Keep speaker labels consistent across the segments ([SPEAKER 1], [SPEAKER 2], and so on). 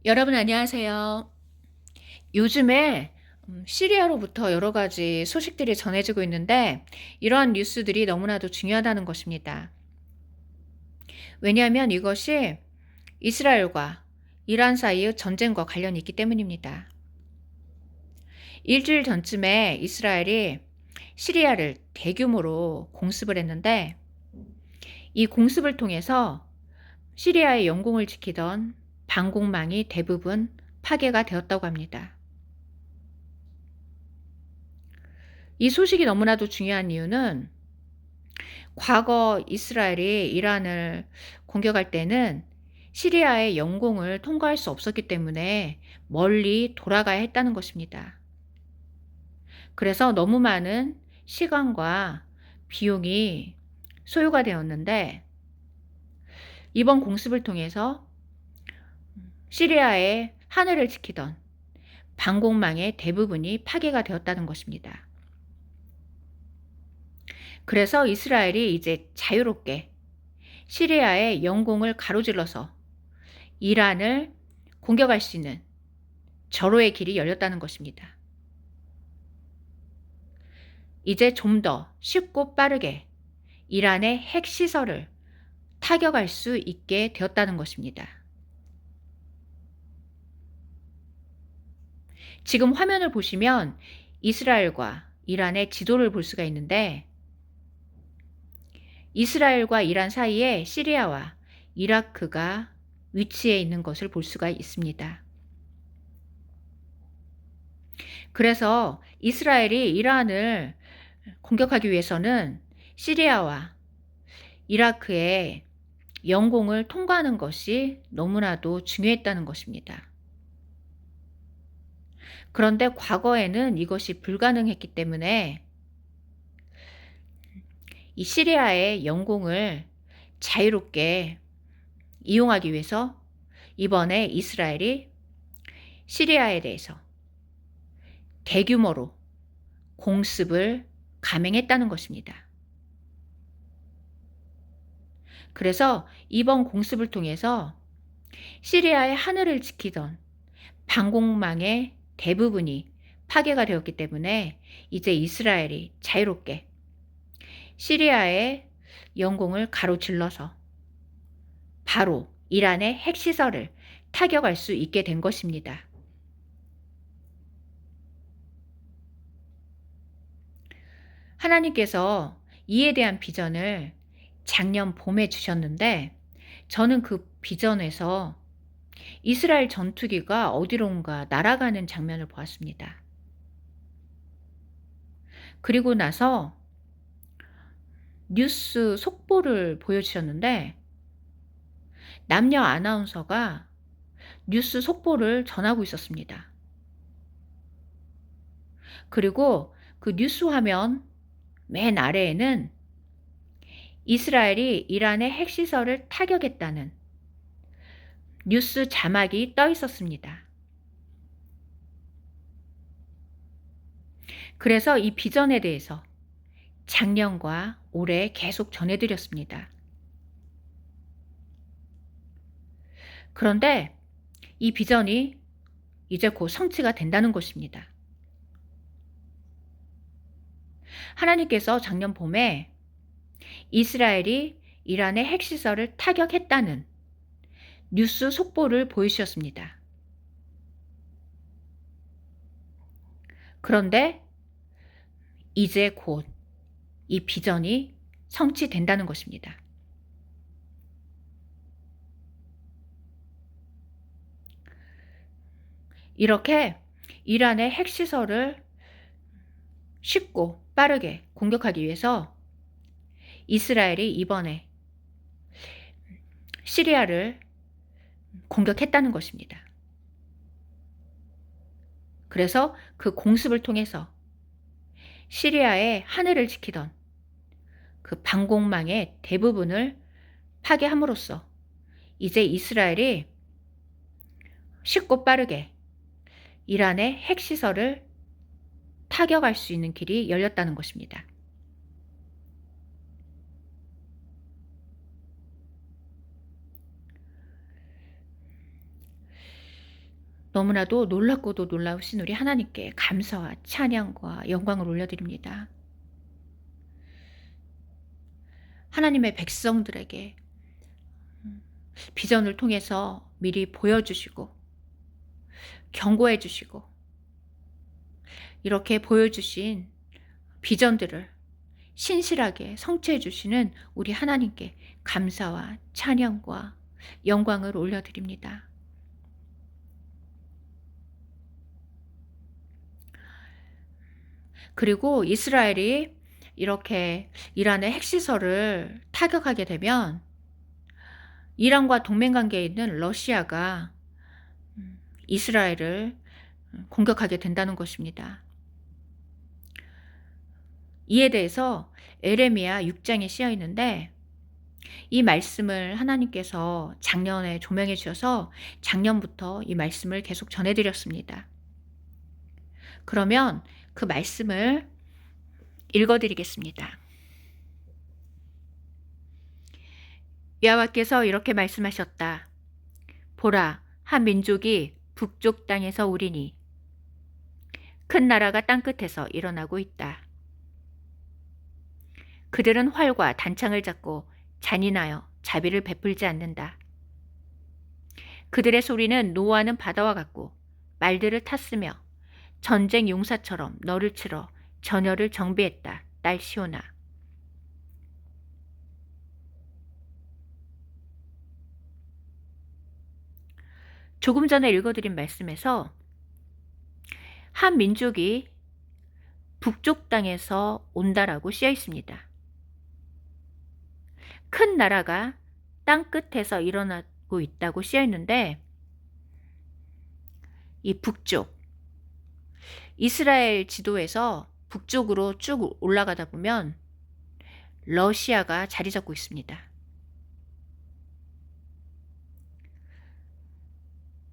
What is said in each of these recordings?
[SPEAKER 1] 여러분 안녕하세요. 요즘에 시리아로부터 여러 가지 소식들이 전해지고 있는데 이러한 뉴스들이 너무나도 중요하다는 것입니다. 왜냐하면 이것이 이스라엘과 이란 사이의 전쟁과 관련이 있기 때문입니다. 일주일 전쯤에 이스라엘이 시리아를 대규모로 공습을 했는데 이 공습을 통해서 시리아의 영공을 지키던 방공망이 대부분 파괴가 되었다고 합니다. 이 소식이 너무나도 중요한 이유는 과거 이스라엘이 이란을 공격할 때는 시리아의 영공을 통과할 수 없었기 때문에 멀리 돌아가야 했다는 것입니다. 그래서 너무 많은 시간과 비용이 소요가 되었는데 이번 공습을 통해서 시리아의 하늘을 지키던 방공망의 대부분이 파괴가 되었다는 것입니다. 그래서 이스라엘이 이제 자유롭게 시리아의 영공을 가로질러서 이란을 공격할 수 있는 절호의 길이 열렸다는 것입니다. 이제 좀 더 쉽고 빠르게 이란의 핵시설을 타격할 수 있게 되었다는 것입니다. 지금 화면을 보시면 이스라엘과 이란의 지도를 볼 수가 있는데 이스라엘과 이란 사이에 시리아와 이라크가 위치해 있는 것을 볼 수가 있습니다. 그래서 이스라엘이 이란을 공격하기 위해서는 시리아와 이라크의 영공을 통과하는 것이 너무나도 중요했다는 것입니다. 그런데 과거에는 이것이 불가능했기 때문에 이 시리아의 영공을 자유롭게 이용하기 위해서 이번에 이스라엘이 시리아에 대해서 대규모로 공습을 감행했다는 것입니다. 그래서 이번 공습을 통해서 시리아의 하늘을 지키던 방공망의 대부분이 파괴가 되었기 때문에 이제 이스라엘이 자유롭게 시리아의 영공을 가로질러서 바로 이란의 핵시설을 타격할 수 있게 된 것입니다. 하나님께서 이에 대한 비전을 작년 봄에 주셨는데 저는 그 비전에서 이스라엘 전투기가 어디론가 날아가는 장면을 보았습니다. 그리고 나서 뉴스 속보를 보여주셨는데 남녀 아나운서가 뉴스 속보를 전하고 있었습니다. 그리고 그 뉴스 화면 맨 아래에는 이스라엘이 이란의 핵시설을 타격했다는 뉴스 자막이 떠 있었습니다. 그래서 이 비전에 대해서 작년과 올해 계속 전해드렸습니다. 그런데 이 비전이 이제 곧 성취가 된다는 것입니다. 하나님께서 작년 봄에 이스라엘이 이란의 핵시설을 타격했다는 뉴스 속보를 보여주셨습니다. 그런데 이제 곧 이 비전이 성취된다는 것입니다. 이렇게 이란의 핵시설을 쉽고 빠르게 공격하기 위해서 이스라엘이 이번에 시리아를 공격했다는 것입니다. 그래서 그 공습을 통해서 시리아의 하늘을 지키던 그 방공망의 대부분을 파괴함으로써 이제 이스라엘이 쉽고 빠르게 이란의 핵시설을 타격할 수 있는 길이 열렸다는 것입니다. 너무나도 놀랍고도 놀라우신 우리 하나님께 감사와 찬양과 영광을 올려드립니다. 하나님의 백성들에게 비전을 통해서 미리 보여주시고 경고해 주시고 이렇게 보여주신 비전들을 신실하게 성취해 주시는 우리 하나님께 감사와 찬양과 영광을 올려드립니다. 그리고 이스라엘이 이렇게 이란의 핵시설을 타격하게 되면 이란과 동맹관계에 있는 러시아가 이스라엘을 공격하게 된다는 것입니다. 이에 대해서 에레미야 6장에 쓰여 있는데 이 말씀을 하나님께서 작년에 조명해 주셔서 작년부터 이 말씀을 계속 전해드렸습니다. 그러면 그 말씀을 읽어드리겠습니다. 여호와께서 이렇게 말씀하셨다. 보라, 한 민족이 북쪽 땅에서 오리니 큰 나라가 땅끝에서 일어나고 있다. 그들은 활과 단창을 잡고 잔인하여 자비를 베풀지 않는다. 그들의 소리는 노하는 바다와 같고 말들을 탔으며 전쟁 용사처럼 너를 치러 전열을 정비했다. 딸 시온아. 조금 전에 읽어드린 말씀에서 한 민족이 북쪽 땅에서 온다라고 쓰여 있습니다. 큰 나라가 땅끝에서 일어나고 있다고 쓰여 있는데 이 북쪽, 이스라엘 지도에서 북쪽으로 쭉 올라가다 보면 러시아가 자리 잡고 있습니다.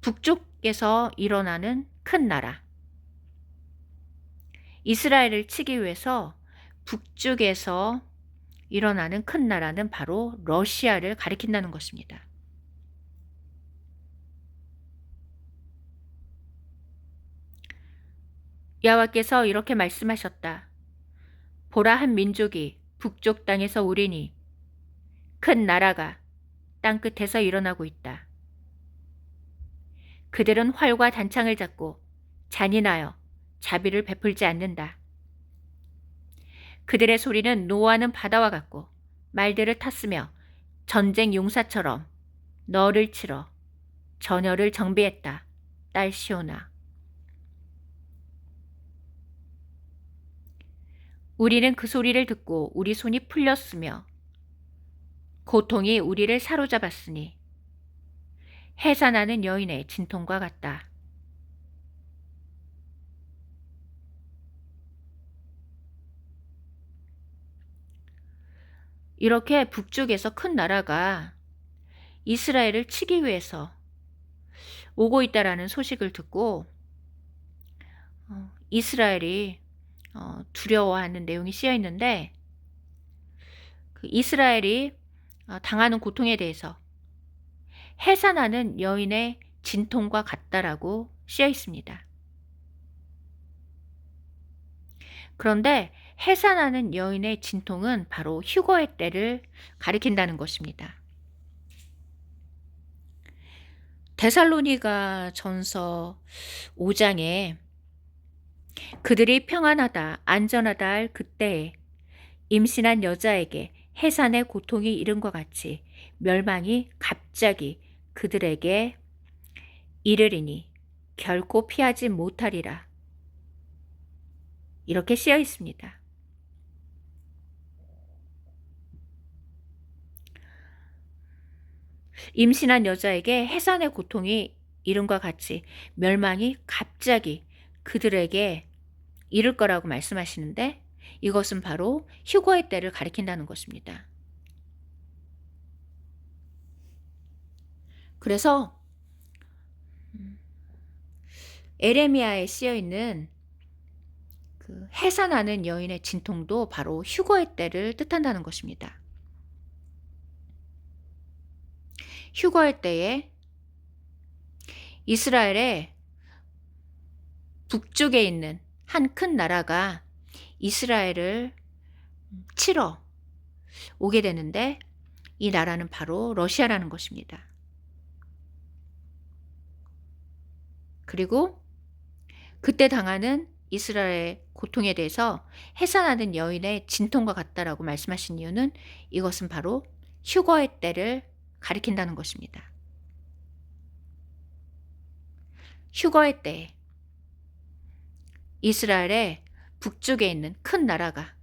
[SPEAKER 1] 북쪽에서 일어나는 큰 나라, 이스라엘을 치기 위해서 북쪽에서 일어나는 큰 나라는 바로 러시아를 가리킨다는 것입니다. 여호와께서 이렇게 말씀하셨다. 보라, 한 민족이 북쪽 땅에서 오리니 큰 나라가 땅끝에서 일어나고 있다. 그들은 활과 단창을 잡고 잔인하여 자비를 베풀지 않는다. 그들의 소리는 노하는 바다와 같고 말들을 탔으며 전쟁 용사처럼 너를 치러 전열을 정비했다. 딸 시온아. 우리는 그 소리를 듣고 우리 손이 풀렸으며 고통이 우리를 사로잡았으니 해산하는 여인의 진통과 같다. 이렇게 북쪽에서 큰 나라가 이스라엘을 치기 위해서 오고 있다라는 소식을 듣고 이스라엘이 두려워하는 내용이 쓰여 있는데 그 이스라엘이 당하는 고통에 대해서 해산하는 여인의 진통과 같다라고 쓰여 있습니다. 그런데 해산하는 여인의 진통은 바로 휴거의 때를 가리킨다는 것입니다. 데살로니가 전서 5장에 그들이 평안하다 안전하다 할 그때에 임신한 여자에게 해산의 고통이 이른과 같이 멸망이 갑자기 그들에게 이르리니 결코 피하지 못하리라. 이렇게 쓰여 있습니다. 임신한 여자에게 해산의 고통이 이른과 같이 멸망이 갑자기 그들에게 이를 거라고 말씀하시는데 이것은 바로 휴거의 때를 가리킨다는 것입니다. 그래서 에레미야에 쓰여 있는 그 해산하는 여인의 진통도 바로 휴거의 때를 뜻한다는 것입니다. 휴거의 때에 이스라엘의 북쪽에 있는 한 큰 나라가 이스라엘을 치러 오게 되는데, 이 나라는 바로 러시아라는 것입니다. 그리고 그때 당하는 이스라엘의 고통에 대해서 해산하는 여인의 진통과 같다라고 말씀하신 이유는, 이것은 바로 휴거의 때를 가리킨다는 것입니다. 휴거의 때에 이스라엘의 북쪽에 있는 큰 나라가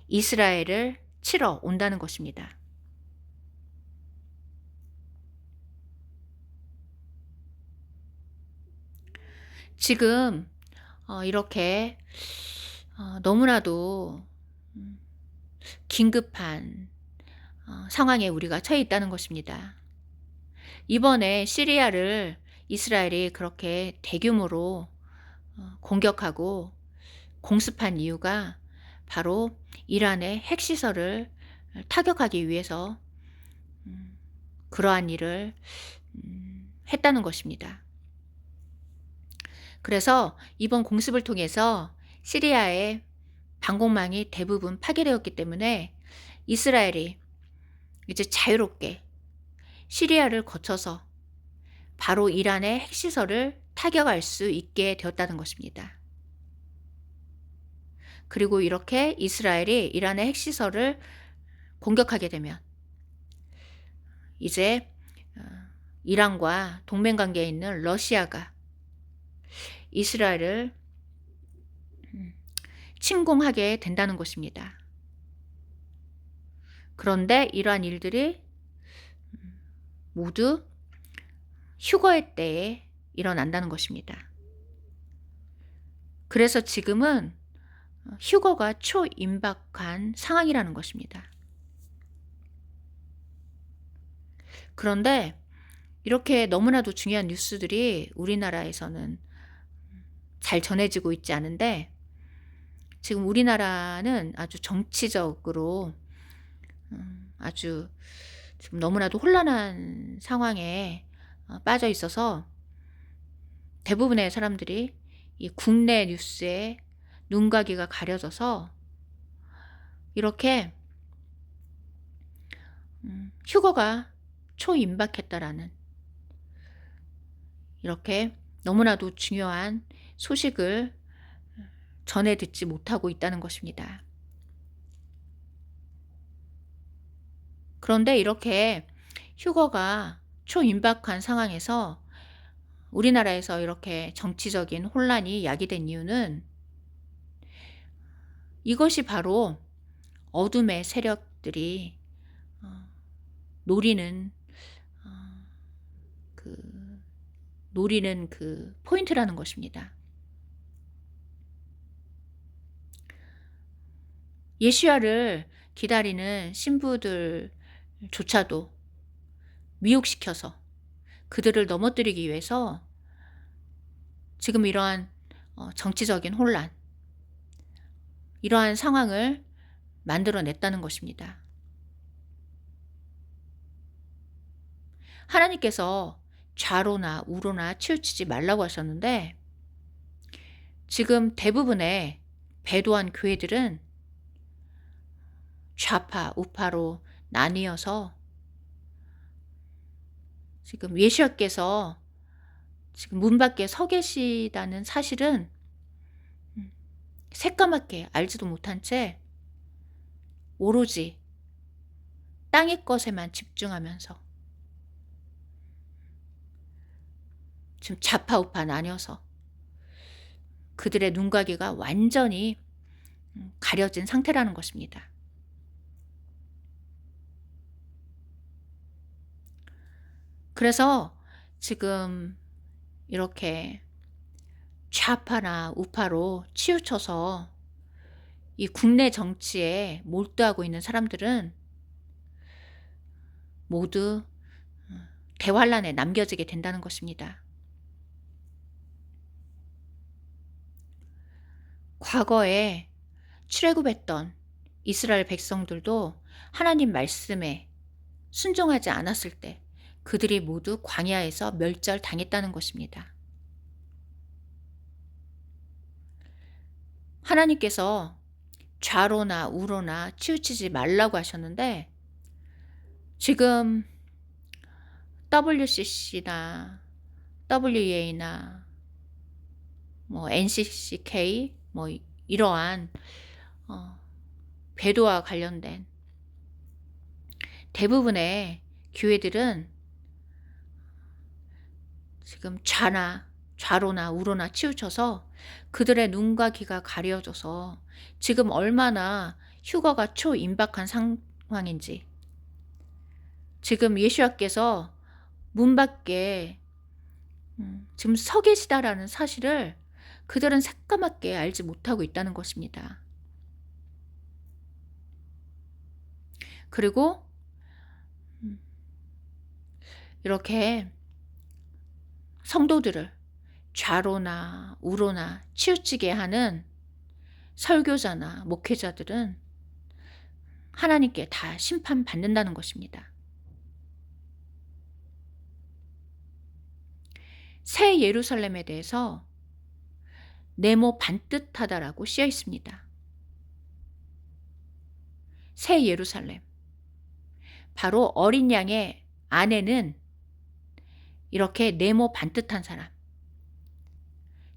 [SPEAKER 1] 이스라엘을 치러 온다는 것입니다. 지금 이렇게 너무나도 긴급한 상황에 우리가 처해 있다는 것입니다. 이번에 시리아를 이스라엘이 그렇게 대규모로 공격하고 공습한 이유가 바로 이란의 핵시설을 타격하기 위해서 그러한 일을 했다는 것입니다. 그래서 이번 공습을 통해서 시리아의 방공망이 대부분 파괴되었기 때문에 이스라엘이 이제 자유롭게 시리아를 거쳐서 바로 이란의 핵시설을 타격할 수 있게 되었다는 것입니다. 그리고 이렇게 이스라엘이 이란의 핵시설을 공격하게 되면 이제 이란과 동맹관계에 있는 러시아가 이스라엘을 침공하게 된다는 것입니다. 그런데 이러한 일들이 모두 휴거의 때에 일어난다는 것입니다. 그래서 지금은 휴거가 초임박한 상황이라는 것입니다. 그런데 이렇게 너무나도 중요한 뉴스들이 우리나라에서는 잘 전해지고 있지 않은데, 지금 우리나라는 아주 정치적으로 아주 지금 너무나도 혼란한 상황에 빠져 있어서 대부분의 사람들이 이 국내 뉴스에 눈가귀가 가려져서 이렇게 휴거가 초임박했다라는 이렇게 너무나도 중요한 소식을 전해 듣지 못하고 있다는 것입니다. 그런데 이렇게 휴거가 초임박한 상황에서 우리나라에서 이렇게 정치적인 혼란이 야기된 이유는, 이것이 바로 어둠의 세력들이 노리는 그 포인트라는 것입니다. 예수야를 기다리는 신부들조차도 미혹시켜서 그들을 넘어뜨리기 위해서 지금 이러한 정치적인 혼란, 이러한 상황을 만들어냈다는 것입니다. 하나님께서 좌로나 우로나 치우치지 말라고 하셨는데, 지금 대부분의 배도한 교회들은 좌파, 우파로 나뉘어서 지금 예수님께서 지금 문 밖에 서 계시다는 사실은 새까맣게 알지도 못한 채 오로지 땅의 것에만 집중하면서 지금 좌파 우파 나뉘어서 그들의 눈가귀가 완전히 가려진 상태라는 것입니다. 그래서 지금 이렇게 좌파나 우파로 치우쳐서 이 국내 정치에 몰두하고 있는 사람들은 모두 대환란에 남겨지게 된다는 것입니다. 과거에 출애굽했던 이스라엘 백성들도 하나님 말씀에 순종하지 않았을 때 그들이 모두 광야에서 멸절당했다는 것입니다. 하나님께서 좌로나 우로나 치우치지 말라고 하셨는데 지금 WCC나 WEA나 뭐 NCCK 뭐 이러한 어 배도와 관련된 대부분의 교회들은 지금 좌로나 우로나 치우쳐서 그들의 눈과 귀가 가려져서 지금 얼마나 휴거가 초임박한 상황인지, 지금 예수와께서 문 밖에 지금 서 계시다라는 사실을 그들은 새까맣게 알지 못하고 있다는 것입니다. 그리고 이렇게 성도들을 좌로나 우로나 치우치게 하는 설교자나 목회자들은 하나님께 다 심판받는다는 것입니다. 새 예루살렘에 대해서 네모 반듯하다라고 쓰여 있습니다. 새 예루살렘, 바로 어린 양의 아내는 이렇게 네모 반듯한 사람,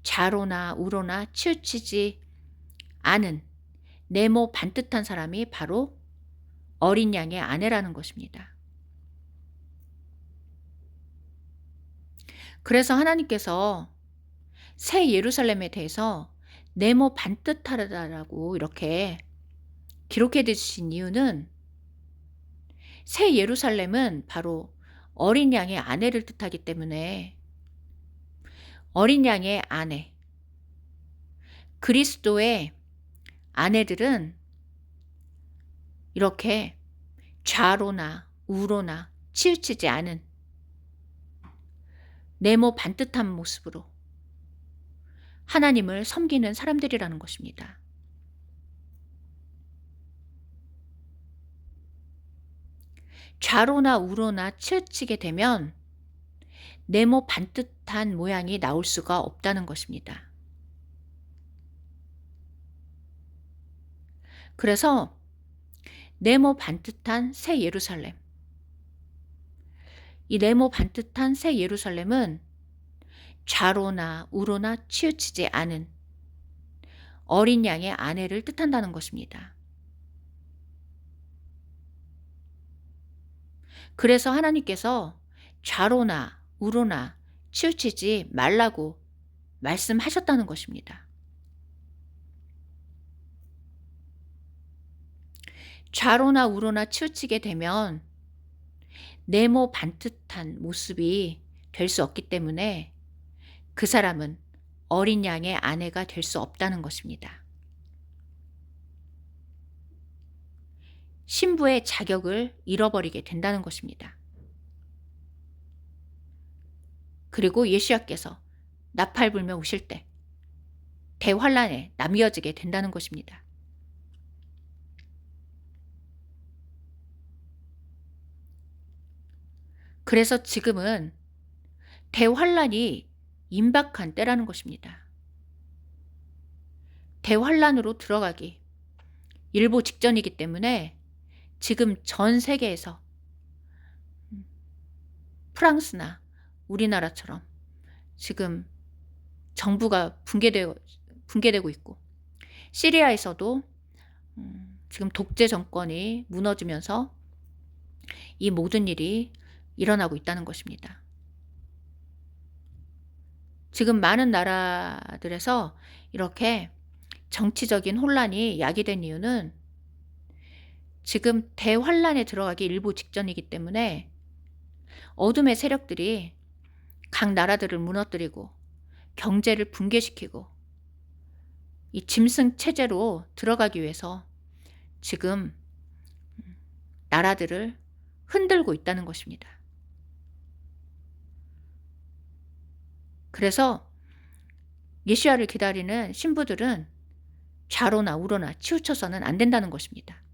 [SPEAKER 1] 좌로나 우로나 치우치지 않은 네모 반듯한 사람이 바로 어린 양의 아내라는 것입니다. 그래서 하나님께서 새 예루살렘에 대해서 네모 반듯하다라고 이렇게 기록해 두신 이유는 새 예루살렘은 바로 어린 양의 아내를 뜻하기 때문에 어린 양의 아내, 그리스도의 아내들은 이렇게 좌로나 우로나 치우치지 않은 네모 반듯한 모습으로 하나님을 섬기는 사람들이라는 것입니다. 좌로나 우로나 치우치게 되면 네모 반듯한 모양이 나올 수가 없다는 것입니다. 그래서 네모 반듯한 새 예루살렘, 이 네모 반듯한 새 예루살렘은 좌로나 우로나 치우치지 않은 어린 양의 아내를 뜻한다는 것입니다. 그래서 하나님께서 좌로나 우로나 치우치지 말라고 말씀하셨다는 것입니다. 좌로나 우로나 치우치게 되면 네모 반듯한 모습이 될 수 없기 때문에 그 사람은 어린 양의 아내가 될 수 없다는 것입니다. 신부의 자격을 잃어버리게 된다는 것입니다. 그리고 예수야께서 나팔 불며 오실 때 대환란에 남겨지게 된다는 것입니다. 그래서 지금은 대환란이 임박한 때라는 것입니다. 대환란으로 들어가기 일보 직전이기 때문에 지금 전 세계에서 프랑스나 우리나라처럼 지금 정부가 붕괴되고 있고, 시리아에서도 지금 독재 정권이 무너지면서 이 모든 일이 일어나고 있다는 것입니다. 지금 많은 나라들에서 이렇게 정치적인 혼란이 야기된 이유는 지금 대환란에 들어가기 일보 직전이기 때문에 어둠의 세력들이 각 나라들을 무너뜨리고 경제를 붕괴시키고 이 짐승 체제로 들어가기 위해서 지금 나라들을 흔들고 있다는 것입니다. 그래서 메시아를 기다리는 신부들은 좌로나 우로나 치우쳐서는 안 된다는 것입니다.